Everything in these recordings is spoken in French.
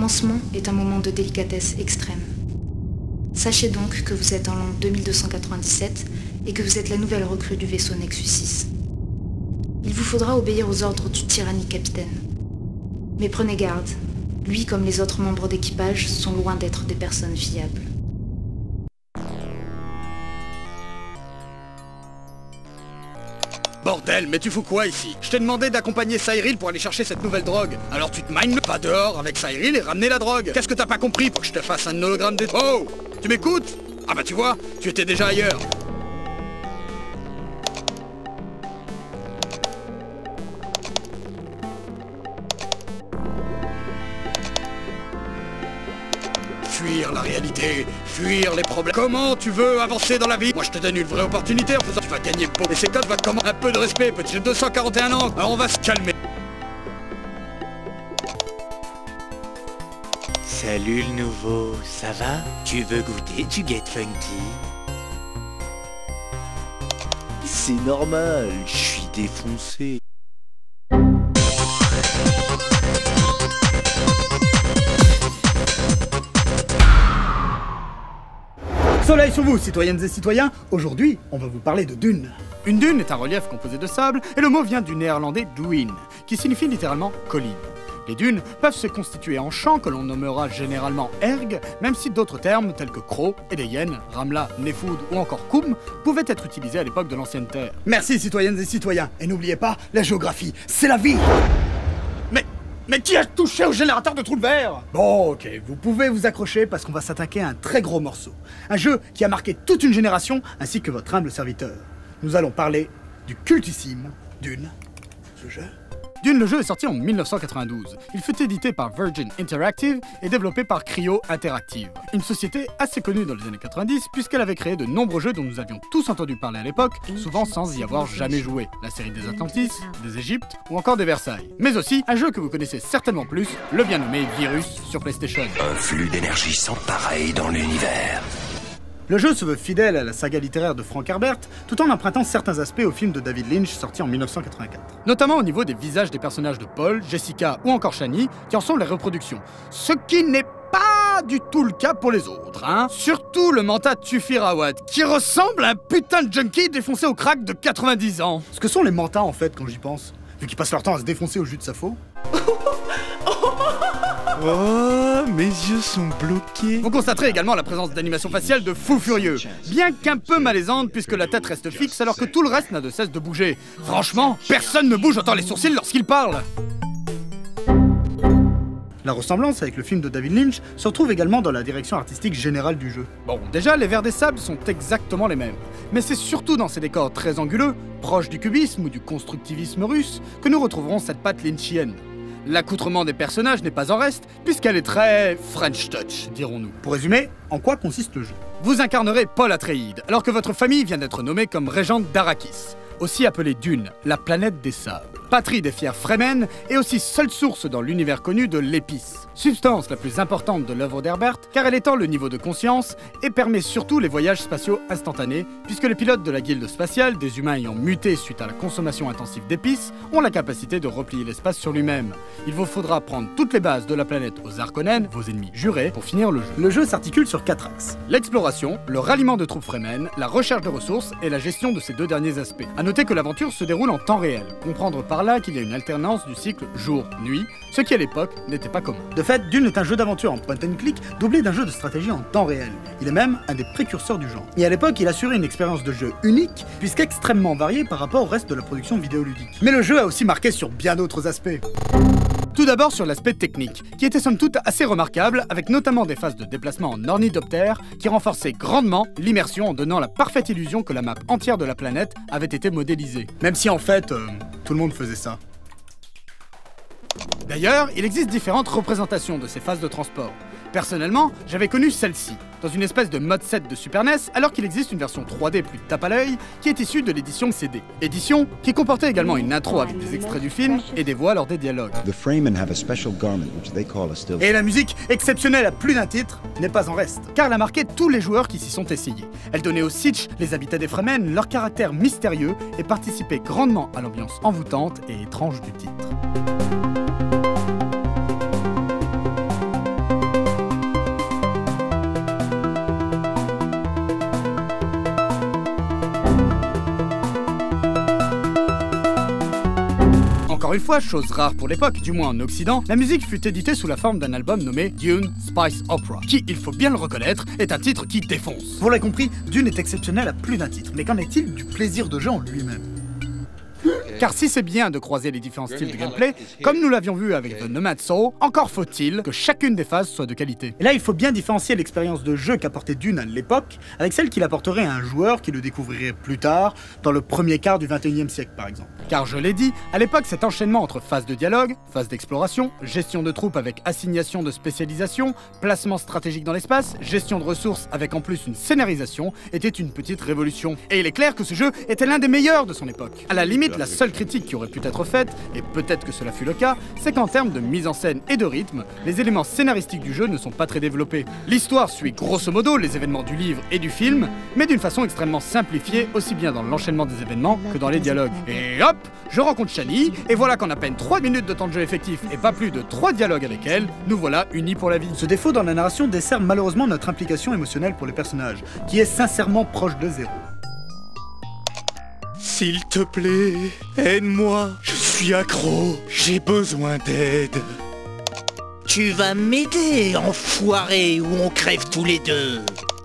commencement est un moment de délicatesse extrême. Sachez donc que vous êtes en l'an 2297 et que vous êtes la nouvelle recrue du vaisseau Nexus 6. Il vous faudra obéir aux ordres du tyrannique capitaine. Mais prenez garde, lui comme les autres membres d'équipage sont loin d'être des personnes fiables. Bordel, mais tu fous quoi ici? Je t'ai demandé d'accompagner Cyril pour aller chercher cette nouvelle drogue. Alors tu te mines pas dehors avec Cyril et ramener la drogue. Qu'est-ce que t'as pas compris pour que je te fasse un hologramme des... Oh! Tu m'écoutes? Ah bah tu vois, tu étais déjà ailleurs. Fuir la réalité, fuir les problèmes. Comment tu veux avancer dans la vie? Moi je te donne une vraie opportunité en faisant... Tu vas gagner beau. Et c'est comme va comment? Un peu de respect, petit, j'ai 241 ans. Alors on va se calmer. Salut le nouveau, ça va? Tu veux goûter du Get Funky? C'est normal, je suis défoncé. Soleil sur vous, citoyennes et citoyens. Aujourd'hui, on va vous parler de dunes. Une dune est un relief composé de sable, et le mot vient du néerlandais duin, qui signifie littéralement colline. Les dunes peuvent se constituer en champs que l'on nommera généralement erg, même si d'autres termes tels que Kro, Edeyen, Ramla, Nefud ou encore Koum pouvaient être utilisés à l'époque de l'ancienne Terre. Merci citoyennes et citoyens. Et n'oubliez pas, la géographie, c'est la vie. Mais qui a touché au générateur de trous de verre? Bon, ok, vous pouvez vous accrocher parce qu'on va s'attaquer à un très gros morceau. Un jeu qui a marqué toute une génération, ainsi que votre humble serviteur. Nous allons parler du cultissime Dune, ce jeu. Dune, le jeu est sorti en 1992. Il fut édité par Virgin Interactive et développé par Cryo Interactive, une société assez connue dans les années 90 puisqu'elle avait créé de nombreux jeux dont nous avions tous entendu parler à l'époque, souvent sans y avoir jamais joué. La série des Atlantis, des Égyptes ou encore des Versailles. Mais aussi un jeu que vous connaissez certainement plus, le bien nommé Virus sur PlayStation. Un flux d'énergie sans pareil dans l'univers. Le jeu se veut fidèle à la saga littéraire de Frank Herbert, tout en empruntant certains aspects au film de David Lynch sorti en 1984. Notamment au niveau des visages des personnages de Paul, Jessica ou encore Shani, qui en sont les reproductions. Ce qui n'est pas du tout le cas pour les autres, hein. Surtout le mentat Tufi Rawad, qui ressemble à un putain de junkie défoncé au crack de 90 ans. Ce que sont les mantas en fait quand j'y pense, vu qu'ils passent leur temps à se défoncer au jus de sa faux. Oh, mes yeux sont bloqués. Vous constaterez également la présence d'animations faciales de fou furieux, bien qu'un peu malaisante puisque la tête reste fixe alors que tout le reste n'a de cesse de bouger. Franchement, personne ne bouge autant les sourcils lorsqu'il parle. La ressemblance avec le film de David Lynch se retrouve également dans la direction artistique générale du jeu. Bon, déjà, les vers des sables sont exactement les mêmes. Mais c'est surtout dans ces décors très anguleux, proches du cubisme ou du constructivisme russe, que nous retrouverons cette patte lynchienne. L'accoutrement des personnages n'est pas en reste, puisqu'elle est très French touch, dirons-nous. Pour résumer, en quoi consiste le jeu? Vous incarnerez Paul Atreides, alors que votre famille vient d'être nommée comme régente d'Arrakis, aussi appelée Dune, la planète des sables. Patrie des fiers Fremen, et aussi seule source dans l'univers connu de l'épice. Substance la plus importante de l'œuvre d'Herbert, car elle étend le niveau de conscience et permet surtout les voyages spatiaux instantanés, puisque les pilotes de la guilde spatiale, des humains ayant muté suite à la consommation intensive d'épices, ont la capacité de replier l'espace sur lui-même. Il vous faudra prendre toutes les bases de la planète aux Harkonnen, vos ennemis jurés, pour finir le jeu. Le jeu s'articule sur 4 axes. L'exploration, le ralliement de troupes Fremen, la recherche de ressources et la gestion de ces deux derniers aspects. A noter que l'aventure se déroule en temps réel, comprendre par là qu'il y a une alternance du cycle jour-nuit, ce qui à l'époque n'était pas commun. De fait, Dune est un jeu d'aventure en point and click doublé d'un jeu de stratégie en temps réel. Il est même un des précurseurs du genre. Et à l'époque, il assurait une expérience de jeu unique, puisqu'extrêmement variée par rapport au reste de la production vidéoludique. Mais le jeu a aussi marqué sur bien d'autres aspects. Tout d'abord sur l'aspect technique, qui était somme toute assez remarquable, avec notamment des phases de déplacement en ornithoptère qui renforçaient grandement l'immersion en donnant la parfaite illusion que la map entière de la planète avait été modélisée. Même si en fait, tout le monde faisait ça. D'ailleurs, il existe différentes représentations de ces phases de transport. Personnellement, j'avais connu celle-ci, dans une espèce de mode 7 de Super NES, alors qu'il existe une version 3D plus tape à l'œil, qui est issue de l'édition CD. Édition qui comportait également une intro avec des extraits du film et des voix lors des dialogues. Et la musique, exceptionnelle à plus d'un titre, n'est pas en reste. Car elle a marqué tous les joueurs qui s'y sont essayés. Elle donnait aux Sitch, les habitats des Fremen, leur caractère mystérieux et participait grandement à l'ambiance envoûtante et étrange du titre. Encore une fois, chose rare pour l'époque, du moins en Occident, la musique fut éditée sous la forme d'un album nommé Dune Spice Opera, qui, il faut bien le reconnaître, est un titre qui défonce. Vous l'avez compris, Dune est exceptionnel à plus d'un titre, mais qu'en est-il du plaisir de jeu en lui-même? Car si c'est bien de croiser les différents styles de gameplay, comme nous l'avions vu avec The Nomad Soul, encore faut-il que chacune des phases soit de qualité. Et là, il faut bien différencier l'expérience de jeu qu'apportait Dune à l'époque avec celle qu'il apporterait à un joueur qui le découvrirait plus tard, dans le premier quart du 21e siècle par exemple. Car je l'ai dit, à l'époque cet enchaînement entre phases de dialogue, phases d'exploration, gestion de troupes avec assignation de spécialisation, placement stratégique dans l'espace, gestion de ressources avec en plus une scénarisation, était une petite révolution. Et il est clair que ce jeu était l'un des meilleurs de son époque. À la limite, la seule critique qui aurait pu être faite, et peut-être que cela fut le cas, c'est qu'en termes de mise en scène et de rythme, les éléments scénaristiques du jeu ne sont pas très développés. L'histoire suit grosso modo les événements du livre et du film, mais d'une façon extrêmement simplifiée, aussi bien dans l'enchaînement des événements que dans les dialogues. Et hop, je rencontre Shani, et voilà qu'en à peine 3 minutes de temps de jeu effectif et pas plus de 3 dialogues avec elle, nous voilà unis pour la vie. Ce défaut dans la narration dessert malheureusement notre implication émotionnelle pour les personnages, qui est sincèrement proche de zéro. S'il te plaît, aide-moi. Je suis accro. J'ai besoin d'aide. Tu vas m'aider, enfoiré, ou on crève tous les deux.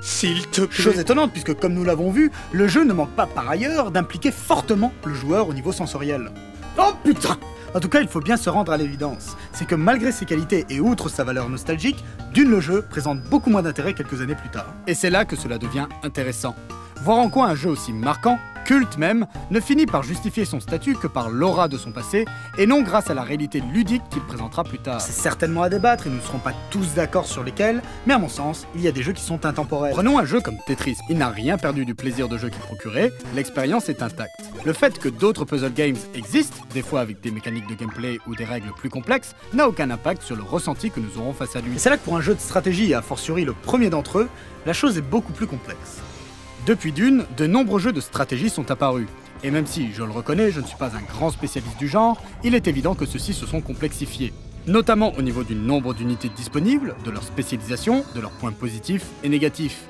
S'il te plaît. Chose étonnante puisque comme nous l'avons vu, le jeu ne manque pas par ailleurs d'impliquer fortement le joueur au niveau sensoriel. Oh putain! En tout cas, il faut bien se rendre à l'évidence, c'est que malgré ses qualités et outre sa valeur nostalgique, Dune le jeu présente beaucoup moins d'intérêt quelques années plus tard. Et c'est là que cela devient intéressant. Voir en quoi un jeu aussi marquant, culte même, ne finit par justifier son statut que par l'aura de son passé, et non grâce à la réalité ludique qu'il présentera plus tard. C'est certainement à débattre et nous ne serons pas tous d'accord sur lesquels, mais à mon sens, il y a des jeux qui sont intemporels. Prenons un jeu comme Tetris. Il n'a rien perdu du plaisir de jeu qu'il procurait, l'expérience est intacte. Le fait que d'autres puzzle games existent, des fois avec des mécaniques de gameplay ou des règles plus complexes, n'a aucun impact sur le ressenti que nous aurons face à lui. Et c'est là que pour un jeu de stratégie, et a fortiori le premier d'entre eux, la chose est beaucoup plus complexe. Depuis Dune, de nombreux jeux de stratégie sont apparus. Et même si, je le reconnais, je ne suis pas un grand spécialiste du genre, il est évident que ceux-ci se sont complexifiés. Notamment au niveau du nombre d'unités disponibles, de leur spécialisation, de leurs points positifs et négatifs.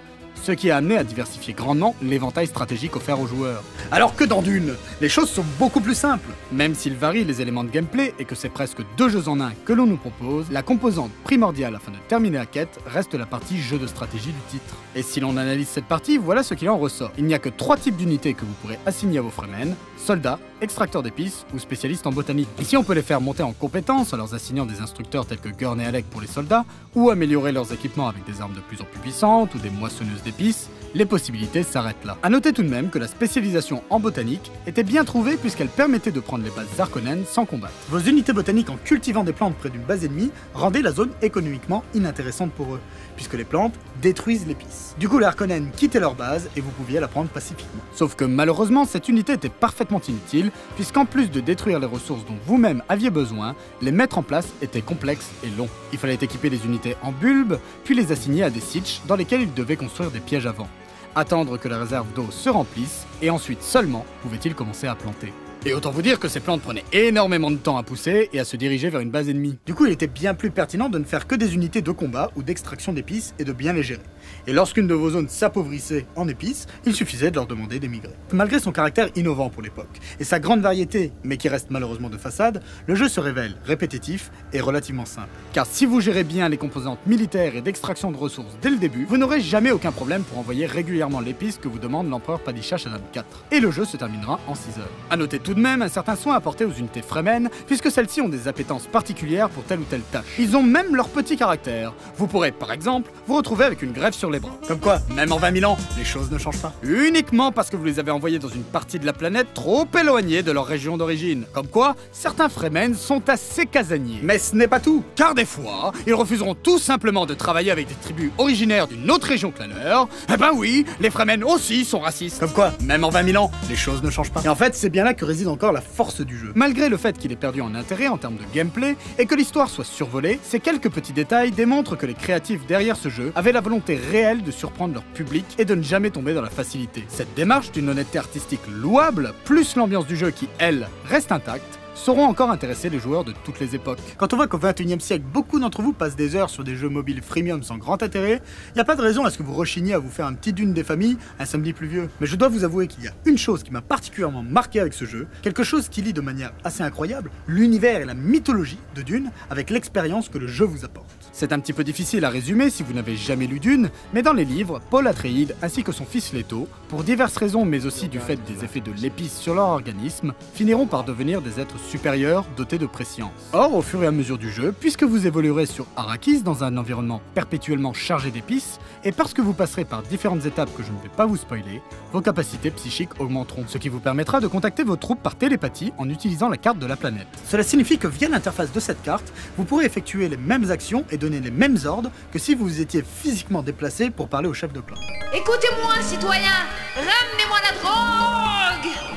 Ce qui a amené à diversifier grandement l'éventail stratégique offert aux joueurs. Alors que dans Dune, les choses sont beaucoup plus simples. Même s'il varie les éléments de gameplay et que c'est presque 2 jeux en un que l'on nous propose, la composante primordiale afin de terminer la quête reste la partie jeu de stratégie du titre. Et si l'on analyse cette partie, voilà ce qu'il en ressort. Il n'y a que 3 types d'unités que vous pourrez assigner à vos Fremen: soldats, extracteurs d'épices ou spécialistes en botanique. Ici on peut les faire monter en compétences en leur assignant des instructeurs tels que Gurn et Alec pour les soldats, ou améliorer leurs équipements avec des armes de plus en plus puissantes ou des moissonneuses d'épices. Les possibilités s'arrêtent là. A noter tout de même que la spécialisation en botanique était bien trouvée puisqu'elle permettait de prendre les bases Harkonnen sans combattre. Vos unités botaniques en cultivant des plantes près d'une base ennemie rendaient la zone économiquement inintéressante pour eux, puisque les plantes détruisent l'épice. Du coup les Harkonnen quittaient leur base et vous pouviez la prendre pacifiquement. Sauf que malheureusement cette unité était parfaitement inutile, puisqu'en plus de détruire les ressources dont vous-même aviez besoin, les mettre en place était complexe et long. Il fallait équiper les unités en bulbes, puis les assigner à des sitches dans lesquels ils devaient construire des pièges avant. Attendre que les réserves d'eau se remplissent, et ensuite seulement pouvaient-ils commencer à planter. Et autant vous dire que ces plantes prenaient énormément de temps à pousser et à se diriger vers une base ennemie. Du coup, il était bien plus pertinent de ne faire que des unités de combat ou d'extraction d'épices et de bien les gérer. Et lorsqu'une de vos zones s'appauvrissait en épices, il suffisait de leur demander d'émigrer. Malgré son caractère innovant pour l'époque, et sa grande variété, mais qui reste malheureusement de façade, le jeu se révèle répétitif et relativement simple. Car si vous gérez bien les composantes militaires et d'extraction de ressources dès le début, vous n'aurez jamais aucun problème pour envoyer régulièrement l'épice que vous demande l'empereur Padishah Shaddam IV. Et le jeu se terminera en 6 heures. A noter tout de même un certain soin apporté aux unités Fremen, puisque celles-ci ont des appétences particulières pour telle ou telle tâche. Ils ont même leur petit caractère. Vous pourrez, par exemple, vous retrouver avec une grève sur les bras. Comme quoi, même en 20 000 ans, les choses ne changent pas. Uniquement parce que vous les avez envoyés dans une partie de la planète trop éloignée de leur région d'origine. Comme quoi, certains Fremen sont assez casaniers. Mais ce n'est pas tout. Car des fois, ils refuseront tout simplement de travailler avec des tribus originaires d'une autre région que la leur. Eh ben oui, les Fremen aussi sont racistes. Comme quoi, même en 20 000 ans, les choses ne changent pas. Et en fait, c'est bien là que réside encore la force du jeu. Malgré le fait qu'il ait perdu en intérêt en termes de gameplay et que l'histoire soit survolée, ces quelques petits détails démontrent que les créatifs derrière ce jeu avaient la volonté réelle de surprendre leur public et de ne jamais tomber dans la facilité. Cette démarche d'une honnêteté artistique louable, plus l'ambiance du jeu qui, elle, reste intacte, sauront encore intéresser les joueurs de toutes les époques. Quand on voit qu'au XXIe siècle, beaucoup d'entre vous passent des heures sur des jeux mobiles freemium sans grand intérêt, y a pas de raison à ce que vous rechigniez à vous faire un petit Dune des familles un samedi pluvieux. Mais je dois vous avouer qu'il y a une chose qui m'a particulièrement marqué avec ce jeu, quelque chose qui lie de manière assez incroyable l'univers et la mythologie de Dune avec l'expérience que le jeu vous apporte. C'est un petit peu difficile à résumer si vous n'avez jamais lu Dune, mais dans les livres, Paul Atreides ainsi que son fils Leto, pour diverses raisons mais aussi du fait des effets de l'épice sur leur organisme, finiront par devenir des êtres supérieurs dotés de préscience. Or, au fur et à mesure du jeu, puisque vous évoluerez sur Arrakis dans un environnement perpétuellement chargé d'épices, et parce que vous passerez par différentes étapes que je ne vais pas vous spoiler, vos capacités psychiques augmenteront, ce qui vous permettra de contacter vos troupes par télépathie en utilisant la carte de la planète. Cela signifie que via l'interface de cette carte, vous pourrez effectuer les mêmes actions et donner les mêmes ordres que si vous étiez physiquement déplacé pour parler au chef de clan. Écoutez-moi, citoyens, ramenez-moi la drogue!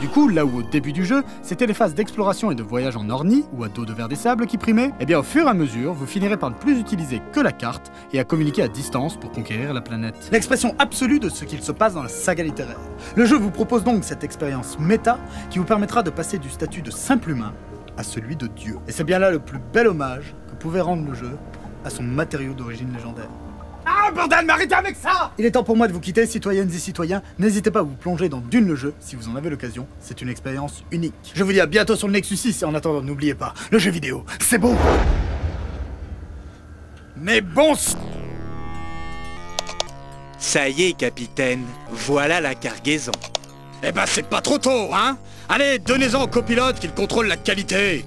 Du coup, là où au début du jeu, c'était les phases d'exploration et de voyage en ornie ou à dos de verre des sables qui primaient, et bien au fur et à mesure, vous finirez par ne plus utiliser que la carte et à communiquer à distance pour conquérir la planète. L'expression absolue de ce qu'il se passe dans la saga littéraire. Le jeu vous propose donc cette expérience méta qui vous permettra de passer du statut de simple humain à celui de Dieu. Et c'est bien là le plus bel hommage que pouvait rendre le jeu à son matériau d'origine légendaire. Ah bordel, mais arrêtez avec ça! Il est temps pour moi de vous quitter, citoyennes et citoyens. N'hésitez pas à vous plonger dans Dune le jeu si vous en avez l'occasion. C'est une expérience unique. Je vous dis à bientôt sur le Nexus 6 et en attendant, n'oubliez pas, le jeu vidéo, c'est beau! Mais bon... Ça y est, capitaine, voilà la cargaison. Eh ben c'est pas trop tôt, hein? Allez, donnez-en au copilote qu'il contrôle la qualité.